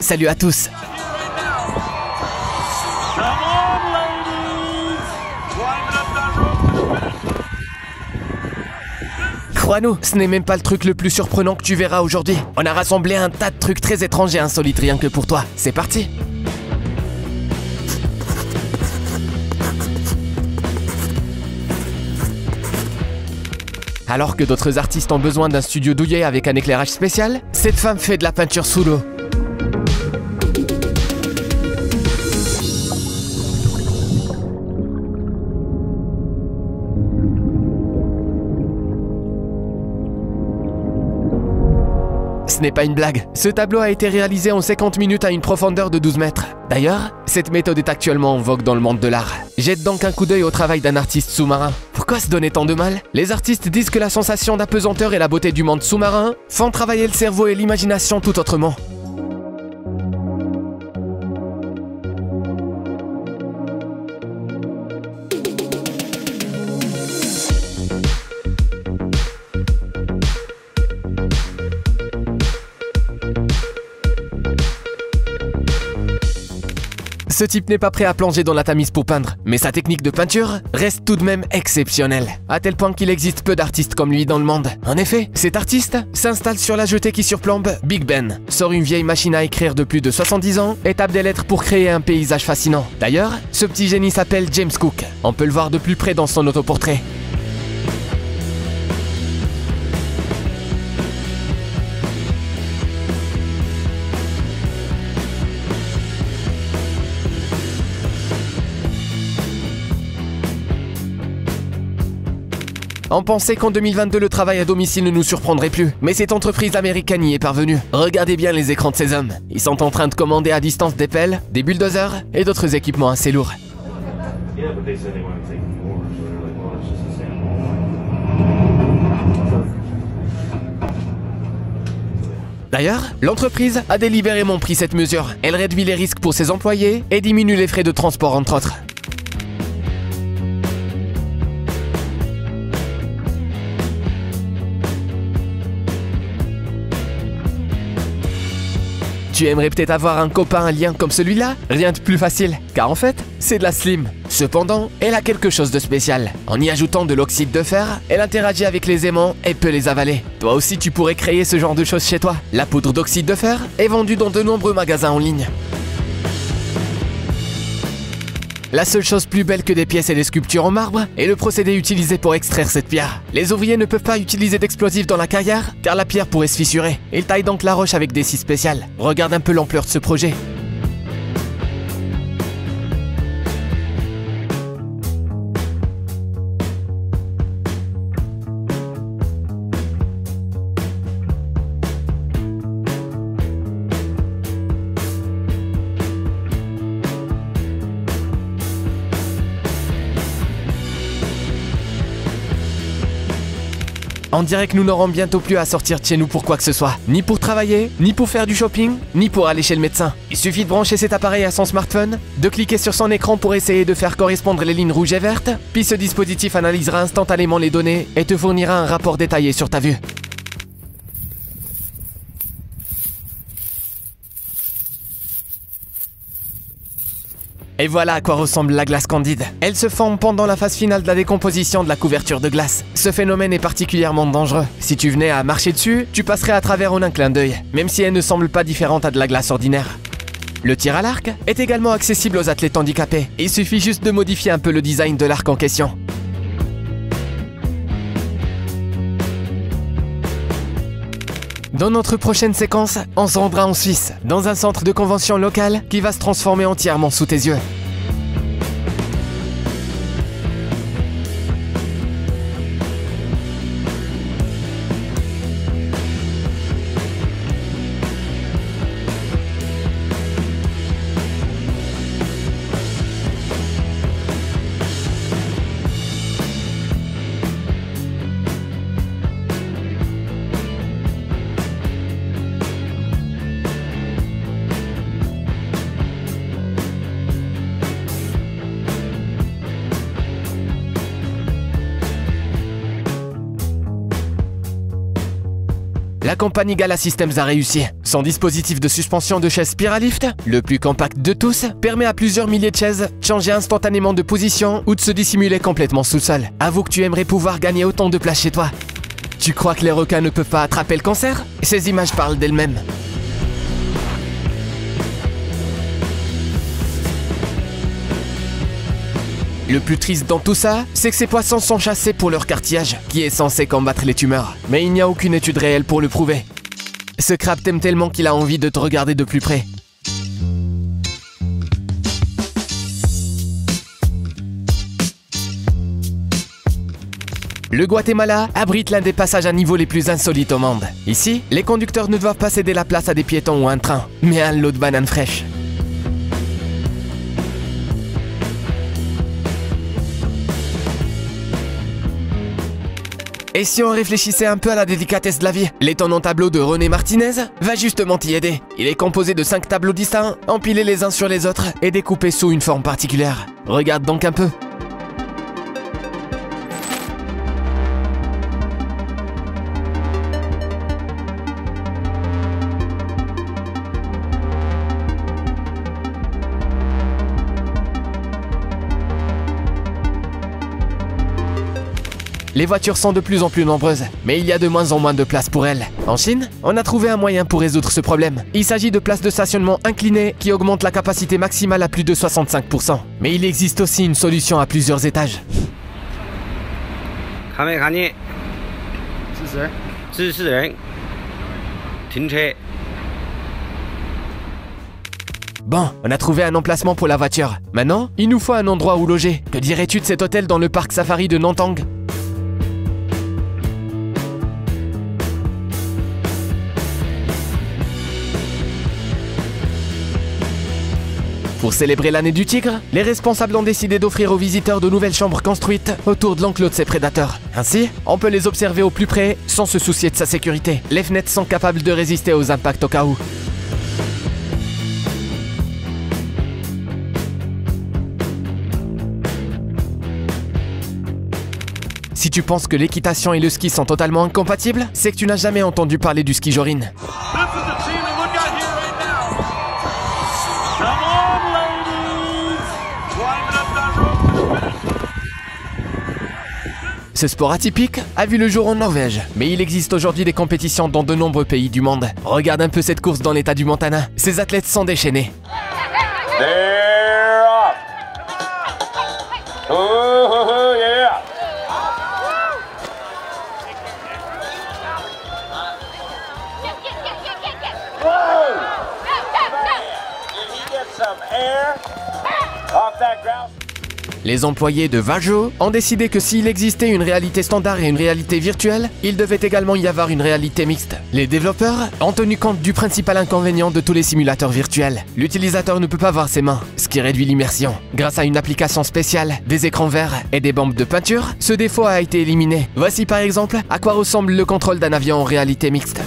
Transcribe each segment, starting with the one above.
salut à tous. Crois-nous, ce n'est même pas le truc le plus surprenant que tu verras aujourd'hui. On a rassemblé un tas de trucs très étranges et insolites rien que pour toi. C'est parti. Alors que d'autres artistes ont besoin d'un studio douillet avec un éclairage spécial, cette femme fait de la peinture sous l'eau. Ce n'est pas une blague. Ce tableau a été réalisé en 50 minutes à une profondeur de 12 mètres. D'ailleurs, cette méthode est actuellement en vogue dans le monde de l'art. Jette donc un coup d'œil au travail d'un artiste sous-marin. Pourquoi se donner tant de mal? Les artistes disent que la sensation d'apesanteur et la beauté du monde sous-marin font travailler le cerveau et l'imagination tout autrement. Ce type n'est pas prêt à plonger dans la Tamise pour peindre, mais sa technique de peinture reste tout de même exceptionnelle, à tel point qu'il existe peu d'artistes comme lui dans le monde. En effet, cet artiste s'installe sur la jetée qui surplombe Big Ben, sort une vieille machine à écrire de plus de 70 ans et tape des lettres pour créer un paysage fascinant. D'ailleurs, ce petit génie s'appelle James Cook. On peut le voir de plus près dans son autoportrait. On pensait qu'en 2022, le travail à domicile ne nous surprendrait plus. Mais cette entreprise américaine y est parvenue. Regardez bien les écrans de ces hommes. Ils sont en train de commander à distance des pelles, des bulldozers et d'autres équipements assez lourds. D'ailleurs, l'entreprise a délibérément pris cette mesure. Elle réduit les risques pour ses employés et diminue les frais de transport entre autres. Tu aimerais peut-être avoir un copain, un lien comme celui-là? Rien de plus facile, car en fait, c'est de la slim. Cependant, elle a quelque chose de spécial. En y ajoutant de l'oxyde de fer, elle interagit avec les aimants et peut les avaler. Toi aussi, tu pourrais créer ce genre de choses chez toi. La poudre d'oxyde de fer est vendue dans de nombreux magasins en ligne. La seule chose plus belle que des pièces et des sculptures en marbre est le procédé utilisé pour extraire cette pierre. Les ouvriers ne peuvent pas utiliser d'explosifs dans la carrière car la pierre pourrait se fissurer. Ils taillent donc la roche avec des scies spéciales. Regarde un peu l'ampleur de ce projet. On dirait que nous n'aurons bientôt plus à sortir de chez nous pour quoi que ce soit. Ni pour travailler, ni pour faire du shopping, ni pour aller chez le médecin. Il suffit de brancher cet appareil à son smartphone, de cliquer sur son écran pour essayer de faire correspondre les lignes rouges et vertes, puis ce dispositif analysera instantanément les données et te fournira un rapport détaillé sur ta vue. Et voilà à quoi ressemble la glace candide. Elle se forme pendant la phase finale de la décomposition de la couverture de glace. Ce phénomène est particulièrement dangereux. Si tu venais à marcher dessus, tu passerais à travers en un clin d'œil, même si elle ne semble pas différente à de la glace ordinaire. Le tir à l'arc est également accessible aux athlètes handicapés. Il suffit juste de modifier un peu le design de l'arc en question. Dans notre prochaine séquence, on se rendra en Suisse, dans un centre de convention local qui va se transformer entièrement sous tes yeux. la compagnie Gala Systems a réussi. Son dispositif de suspension de chaise Spiralift, le plus compact de tous, permet à plusieurs milliers de chaises de changer instantanément de position ou de se dissimuler complètement sous le sol. Avoue que tu aimerais pouvoir gagner autant de place chez toi. Tu crois que les requins ne peuvent pas attraper le cancer? Ces images parlent d'elles-mêmes. Le plus triste dans tout ça, c'est que ces poissons sont chassés pour leur cartilage, qui est censé combattre les tumeurs. Mais il n'y a aucune étude réelle pour le prouver. Ce crabe t'aime tellement qu'il a envie de te regarder de plus près. Le Guatemala abrite l'un des passages à niveau les plus insolites au monde. Ici, les conducteurs ne doivent pas céder la place à des piétons ou à un train, mais à un lot de bananes fraîches. Et si on réfléchissait un peu à la délicatesse de la vie? L'étonnant tableau de René Martinez va justement t'y aider. Il est composé de 5 tableaux distincts, empilés les uns sur les autres et découpés sous une forme particulière. Regarde donc un peu. Les voitures sont de plus en plus nombreuses, mais il y a de moins en moins de place pour elles. En Chine, on a trouvé un moyen pour résoudre ce problème. Il s'agit de places de stationnement inclinées qui augmentent la capacité maximale à plus de 65%. Mais il existe aussi une solution à plusieurs étages. Bon, on a trouvé un emplacement pour la voiture. Maintenant, il nous faut un endroit où loger. Que dirais-tu de cet hôtel dans le parc safari de Nantang? Pour célébrer l'année du tigre, les responsables ont décidé d'offrir aux visiteurs de nouvelles chambres construites autour de l'enclos de ces prédateurs. Ainsi, on peut les observer au plus près sans se soucier de sa sécurité. Les fenêtres sont capables de résister aux impacts au cas où. Si tu penses que l'équitation et le ski sont totalement incompatibles, c'est que tu n'as jamais entendu parler du ski Jorin. Ce sport atypique a vu le jour en Norvège, mais il existe aujourd'hui des compétitions dans de nombreux pays du monde. Regarde un peu cette course dans l'état du Montana. Ces athlètes sont déchaînés. Les employés de Vajo ont décidé que s'il existait une réalité standard et une réalité virtuelle, il devait également y avoir une réalité mixte. Les développeurs ont tenu compte du principal inconvénient de tous les simulateurs virtuels. L'utilisateur ne peut pas voir ses mains, ce qui réduit l'immersion. Grâce à une application spéciale, des écrans verts et des bombes de peinture, ce défaut a été éliminé. Voici par exemple à quoi ressemble le contrôle d'un avion en réalité mixte.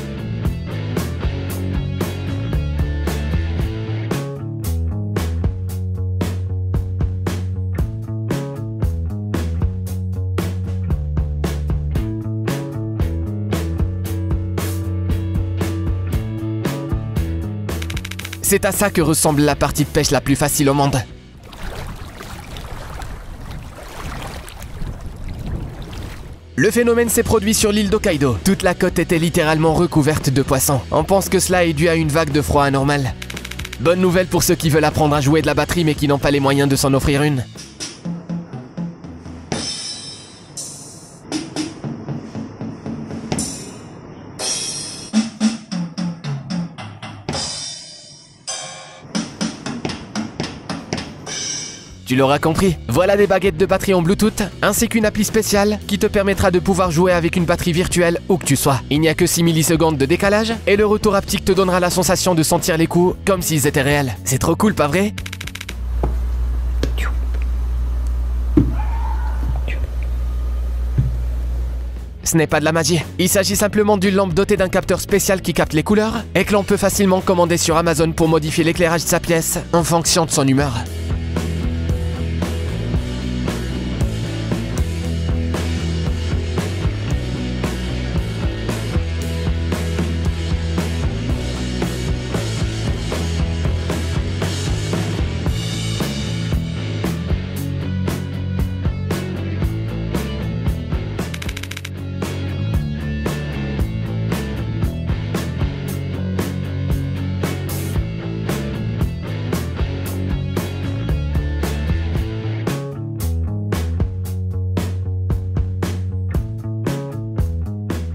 C'est à ça que ressemble la partie de pêche la plus facile au monde. Le phénomène s'est produit sur l'île d'Hokkaido. Toute la côte était littéralement recouverte de poissons. On pense que cela est dû à une vague de froid anormale. Bonne nouvelle pour ceux qui veulent apprendre à jouer de la batterie mais qui n'ont pas les moyens de s'en offrir une. Tu l'auras compris, voilà des baguettes de batterie en Bluetooth, ainsi qu'une appli spéciale qui te permettra de pouvoir jouer avec une batterie virtuelle où que tu sois. Il n'y a que 6 millisecondes de décalage, et le retour haptique te donnera la sensation de sentir les coups comme s'ils étaient réels. C'est trop cool, pas vrai? Ce n'est pas de la magie, il s'agit simplement d'une lampe dotée d'un capteur spécial qui capte les couleurs, et que l'on peut facilement commander sur Amazon pour modifier l'éclairage de sa pièce en fonction de son humeur.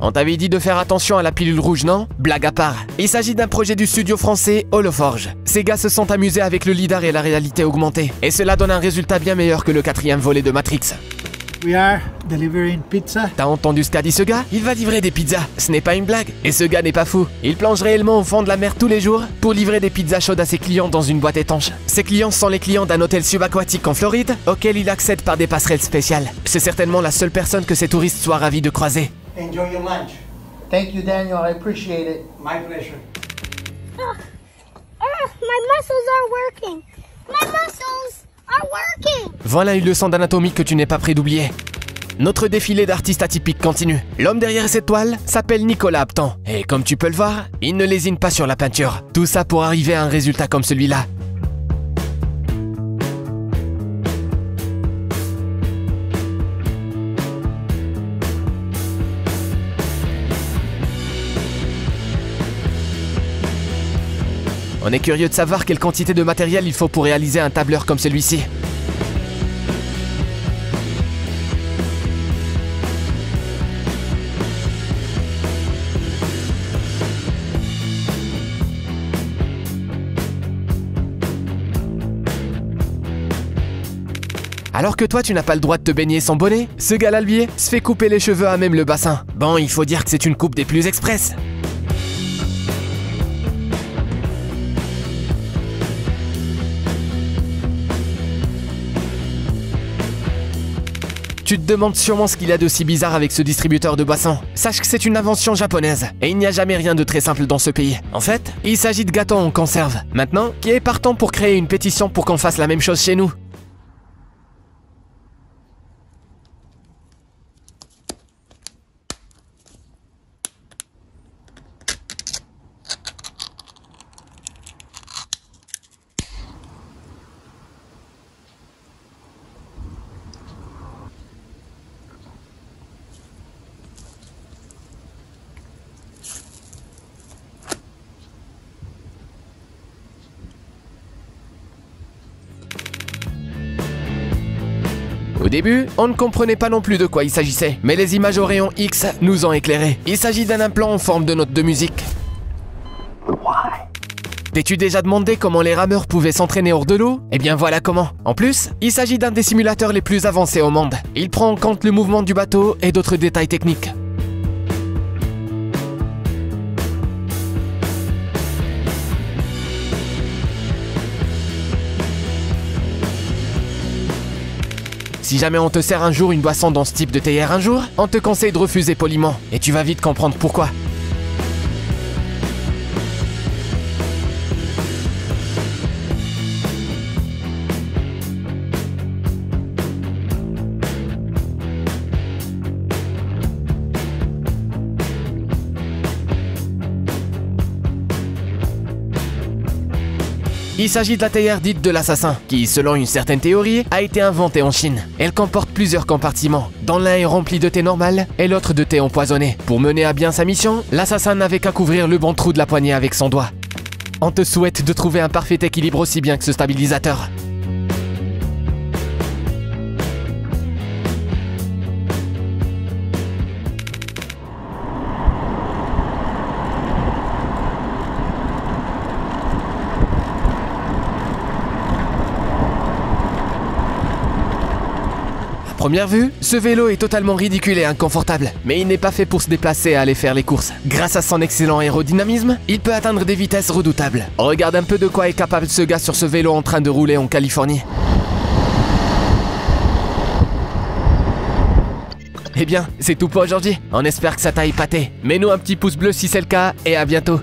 On t'avait dit de faire attention à la pilule rouge, non? Blague à part. Il s'agit d'un projet du studio français Holoforge. Ces gars se sont amusés avec le lidar et la réalité augmentée. Et cela donne un résultat bien meilleur que le 4e volet de Matrix. We are delivering pizza. T'as entendu ce qu'a dit ce gars? Il va livrer des pizzas, ce n'est pas une blague. Et ce gars n'est pas fou. Il plonge réellement au fond de la mer tous les jours pour livrer des pizzas chaudes à ses clients dans une boîte étanche. Ses clients sont les clients d'un hôtel subaquatique en Floride auquel il accède par des passerelles spéciales. C'est certainement la seule personne que ces touristes soient ravis de croiser. Enjoy your lunch. Thank you, Daniel. I appreciate it. My pleasure. My muscles are working. My muscles are working. Voilà une leçon d'anatomie que tu n'es pas prêt d'oublier. Notre défilé d'artistes atypiques continue. L'homme derrière cette toile s'appelle Nicolas Aptan. Et comme tu peux le voir, il ne lésine pas sur la peinture. Tout ça pour arriver à un résultat comme celui-là. On est curieux de savoir quelle quantité de matériel il faut pour réaliser un tableur comme celui-ci. Alors que toi tu n'as pas le droit de te baigner sans bonnet, ce gars-là lui se fait couper les cheveux à même le bassin. Bon, il faut dire que c'est une coupe des plus express. Tu te demandes sûrement ce qu'il y a de si bizarre avec ce distributeur de boissons. Sache que c'est une invention japonaise, et il n'y a jamais rien de très simple dans ce pays. En fait, il s'agit de gâteaux en conserve. Maintenant, qui est partant pour créer une pétition pour qu'on fasse la même chose chez nous? Au début, on ne comprenait pas non plus de quoi il s'agissait, mais les images au rayon X nous ont éclairés. Il s'agit d'un implant en forme de note de musique. T'es-tu déjà demandé comment les rameurs pouvaient s'entraîner hors de l'eau? Eh bien voilà comment. En plus, il s'agit d'un des simulateurs les plus avancés au monde. Il prend en compte le mouvement du bateau et d'autres détails techniques. Si jamais on te sert un jour une boisson dans ce type de théière un jour, on te conseille de refuser poliment. Et tu vas vite comprendre pourquoi. Il s'agit de la théière dite de l'assassin, qui, selon une certaine théorie, a été inventée en Chine. Elle comporte plusieurs compartiments, dont l'un est rempli de thé normal et l'autre de thé empoisonné. Pour mener à bien sa mission, l'assassin n'avait qu'à couvrir le bon trou de la poignée avec son doigt. On te souhaite de trouver un parfait équilibre aussi bien que ce stabilisateur. Première vue, ce vélo est totalement ridicule et inconfortable, mais il n'est pas fait pour se déplacer et aller faire les courses. Grâce à son excellent aérodynamisme, il peut atteindre des vitesses redoutables. Regarde un peu de quoi est capable ce gars sur ce vélo en train de rouler en Californie. Eh bien, c'est tout pour aujourd'hui. On espère que ça t'a épaté. Mets-nous un petit pouce bleu si c'est le cas et à bientôt.